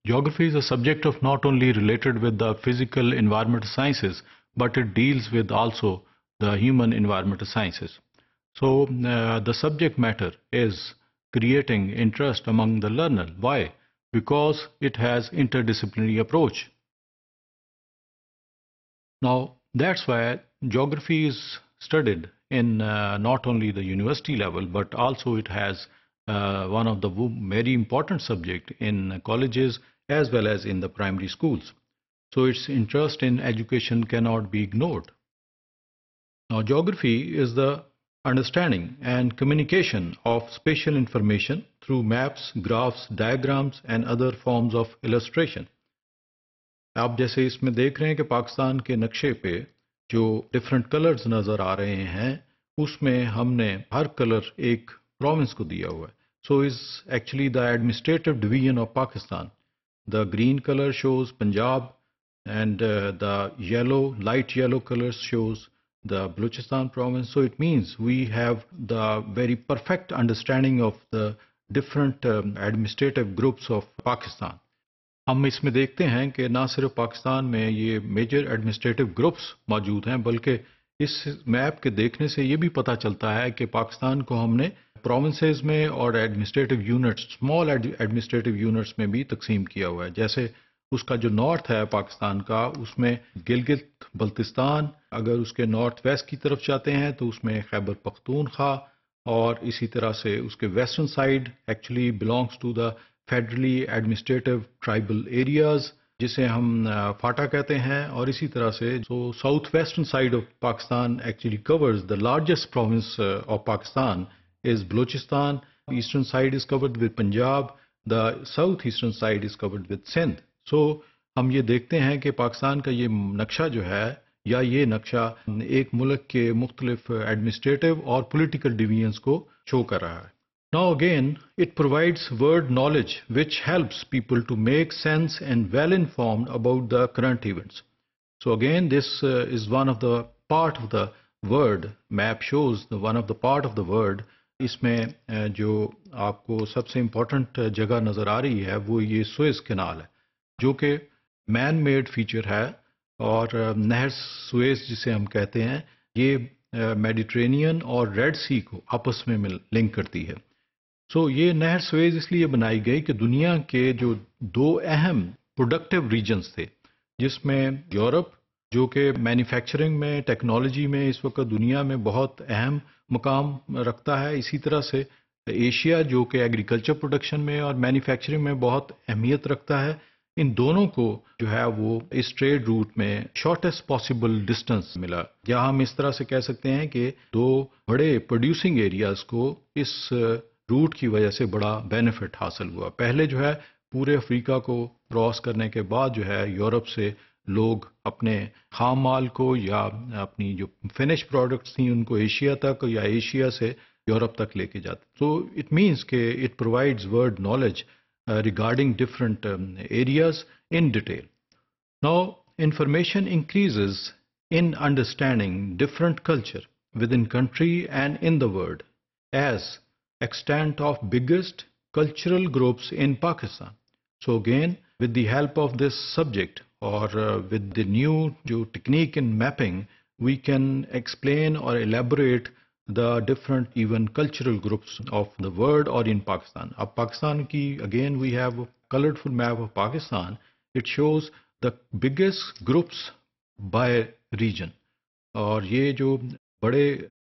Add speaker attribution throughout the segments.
Speaker 1: Geography is a subject of not only related with the physical environmental sciences, but it deals with also the human environmental sciences. So the subject matter is creating interest among the learner. Why? Because it has interdisciplinary approach. Now that's why geography is studied in not only the university level, but also it has one of the very important subject in colleges as well as in the primary schools. So its interest in education cannot be ignored. Now geography is the understanding and communication of spatial information through maps, graphs, diagrams and other forms of illustration. आप जैसे इसमें देख रहे हैं कि पाकिस्तान के नक्शे पे जो डिफरेंट कलर्स नज़र आ रहे हैं उसमें हमने हर कलर एक प्रोविंस को दिया हुआ है. So is actually the administrative division of Pakistan. The green colour shows Punjab and the yellow, light yellow colors shows the Balochistan province. So it means we have the very perfect understanding of the different administrative groups of Pakistan. हम इसमें देखते हैं कि ना सिर्फ पाकिस्तान में ये major administrative groups मौजूद हैं, बल्कि इस मैप के देखने से ये भी पता चलता है कि पाकिस्तान को हमने प्रोविंसेस में और administrative units, small administrative units में भी तकसीम किया हुआ है. जैसे उसका जो नॉर्थ है पाकिस्तान का, उसमें गिलगित बल्तिस्तान, अगर उसके नॉर्थ वेस्ट की तरफ जाते हैं तो उसमें खैबर पख्तूनख्वा, और इसी तरह से उसके western side actually belongs to the federally administrative tribal areas जिसे हम फाटा कहते हैं. और इसी तरह से जो south western side of Pakistan actually covers the largest province of Pakistan is Balochistan. Eastern side is covered with Punjab. The south eastern side is covered with Sindh. So हम ये देखते हैं कि पाकिस्तान का ये नक्शा जो है या ये नक्शा एक मुल्क के मुख्तलिफ एडमिनिस्ट्रेटिव और पॉलिटिकल डिवीजन्स को शो कर रहा है. Now again, it provides word knowledge which helps people to make sense and well informed about the current events. So again, this is one of the part of the word map shows the one of the part of the word. इसमें जो आपको सबसे important जगह नज़र आ रही है वो ये सुएज कैनाल है, जो कि मैन मेड फीचर है. और नहर सुएज जिसे हम कहते हैं, ये मेडिटेरेनियन और रेड सी को आपस में लिंक करती है. सो ये नहर सुएज इसलिए बनाई गई कि दुनिया के जो दो अहम प्रोडक्टिव रीजन्स थे, जिसमें यूरोप जो कि मैन्युफैक्चरिंग में, टेक्नोलॉजी में इस वक्त दुनिया में बहुत अहम मुकाम रखता है, इसी तरह से एशिया जो कि एग्रीकल्चर प्रोडक्शन में और मैन्युफैक्चरिंग में बहुत अहमियत रखता है, इन दोनों को जो है वो इस ट्रेड रूट में शॉर्टेस्ट पॉसिबल डिस्टेंस मिला. या हम इस तरह से कह सकते हैं कि दो बड़े प्रोड्यूसिंग एरियाज को इस रूट की वजह से बड़ा बेनिफिट हासिल हुआ. पहले जो है पूरे अफ्रीका को क्रॉस करने के बाद जो है यूरोप से लोग अपने खाम माल को या अपनी जो फिनिश प्रोडक्ट्स थी उनको एशिया तक या एशिया से यूरोप तक लेके जाते. सो इट मीन्स के it provides word knowledge regarding different areas in detail. Now, information increases in understanding different culture within country and in the world as extent of biggest cultural groups in Pakistan. So again, with the help of this subject or with the new technique in mapping, we can explain or elaborate the different even cultural groups of the world or in Pakistan. Ab Pakistan ki, again we have a colorful map of Pakistan. It shows the biggest groups by region. और ये जो बड़े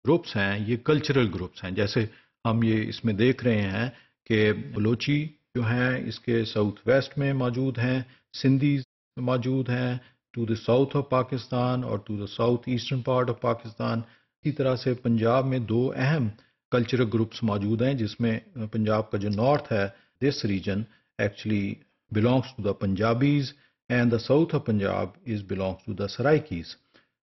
Speaker 1: groups हैं ये cultural groups हैं. जैसे हम ये इसमें देख रहे हैं कि बलोची जो हैं इसके साउथ वेस्ट में मौजूद हैं, सिंधीज मौजूद हैं to the south of Pakistan और to the south eastern part of Pakistan. इसी तरह से पंजाब में दो अहम कल्चरल ग्रुप्स मौजूद हैं, जिसमें पंजाब का जो नॉर्थ है, this region actually belongs to the Punjabis and the south of Punjab is belongs to the Saraikis.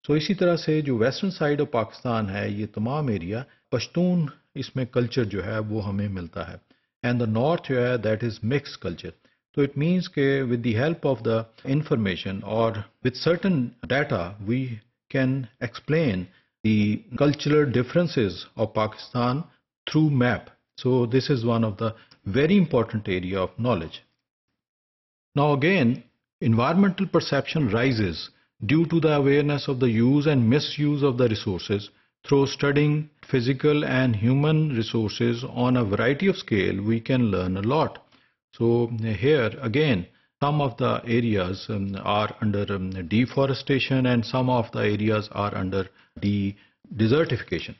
Speaker 1: So इसी तरह से जो वेस्टर्न साइड ऑफ पाकिस्तान है, ये तमाम एरिया पश्तून इसमें कल्चर जो है वो हमें मिलता है. एंड द नॉर्थ जो है दैट इज मिक्स कल्चर. तो इट मीन्स के with the help of the information और with certain data we can explain the cultural differences of Pakistan through map. So this is one of the very important area of knowledge. Now again, environmental perception rises due to the awareness of the use and misuse of the resources. Through studying physical and human resources on a variety of scale, we can learn a lot. So here again, some of the areas are under deforestation and some of the areas are under desertification.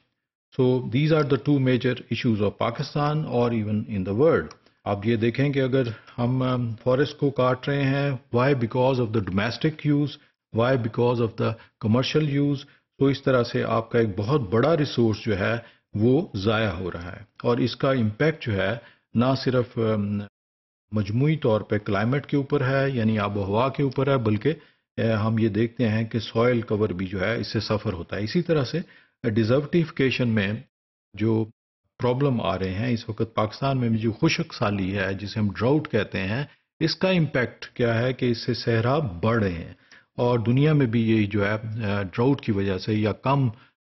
Speaker 1: So these are the two major issues of Pakistan or even in the world. आप ये देखें कि अगर हम forest को काट रहे हैं, why? Because of the domestic use, why? Because of the commercial use. तो इस तरह से आपका एक बहुत बड़ा रिसोर्स जो है वो ज़ाया हो रहा है और इसका इम्पैक्ट जो है ना सिर्फ मजमूई तौर पे क्लाइमेट के ऊपर है यानी आबो हवा के ऊपर है, बल्कि हम ये देखते हैं कि सॉइल कवर भी जो है इससे सफ़र होता है. इसी तरह से डिजर्टिफिकेशन में जो प्रॉब्लम आ रहे हैं इस वक्त पाकिस्तान में भी, जो खुशक साली है जिसे हम ड्राउट कहते हैं, इसका इम्पैक्ट क्या है कि इससे सहरा बढ़ रहे हैं और दुनिया में भी ये जो है ड्राउट की वजह से या कम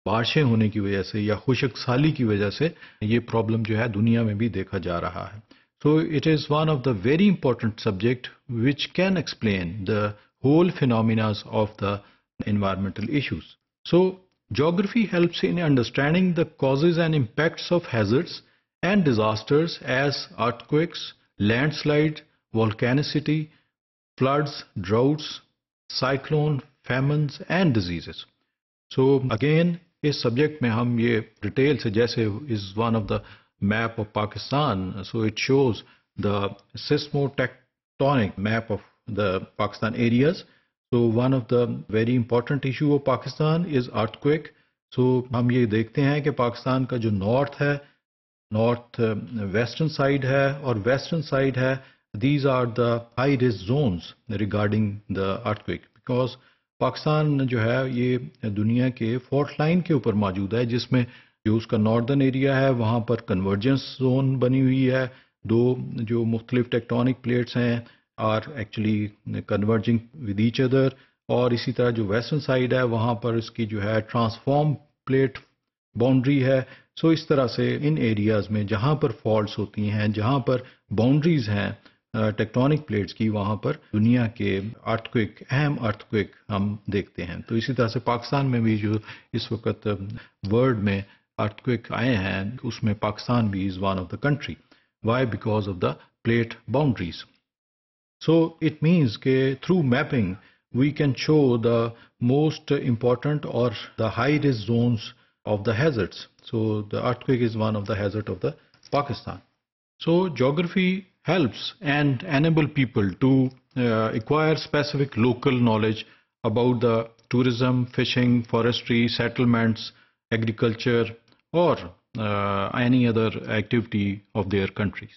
Speaker 1: बारिशें होने की वजह से या खुशक साली की वजह से ये प्रॉब्लम जो है दुनिया में भी देखा जा रहा है. So it is one of the very important subject which can explain the whole phenomena of the environmental issues. So geography helps in understanding the causes and impacts of hazards and disasters as earthquakes, landslides, volcanicity, floods, droughts, cyclone, famines and diseases. So again, इस subject में हम ये detail से, जैसे is one of the map of Pakistan, so it shows the seismotectonic map of the Pakistan areas. So one of the very important issue of Pakistan is earthquake. So हम ये देखते हैं कि पाकिस्तान का जो नॉर्थ है, नॉर्थ वेस्टर्न साइड है और वेस्टर्न साइड है, these are the high risk zones regarding the earthquake, because Pakistan जो है ये दुनिया के फॉल्ट लाइन के ऊपर मौजूद है, जिसमें जो उसका नॉर्दर्न एरिया है वहाँ पर कन्वर्जेंस जोन बनी हुई है. दो जो मुख्तलिफ टेक्टोनिक प्लेट्स हैं are actually converging with each other, और इसी तरह जो वेस्टर्न साइड है वहाँ पर इसकी जो है ट्रांसफॉर्म प्लेट बाउंड्री है. सो इस तरह से इन एरियाज़ में जहाँ पर फॉल्ट्स होती हैं, जहाँ पर बाउंड्रीज हैं टेक्टोनिक प्लेट्स की, वहाँ पर दुनिया के अर्थक्वेक, अहम अर्थक्वेक हम देखते हैं. तो इसी तरह से पाकिस्तान में भी जो इस वक्त वर्ल्ड में earthquake आए हैं उसमें पाकिस्तान भी is one of the country. Why? Because of the plate boundaries. So it means that through mapping we can show the most important or the high risk zones of the hazards. So the earthquake is one of the hazard of the Pakistan. So geography helps and enable people to acquire specific local knowledge about the tourism, fishing, forestry, settlements, agriculture, or any other activity of their countries.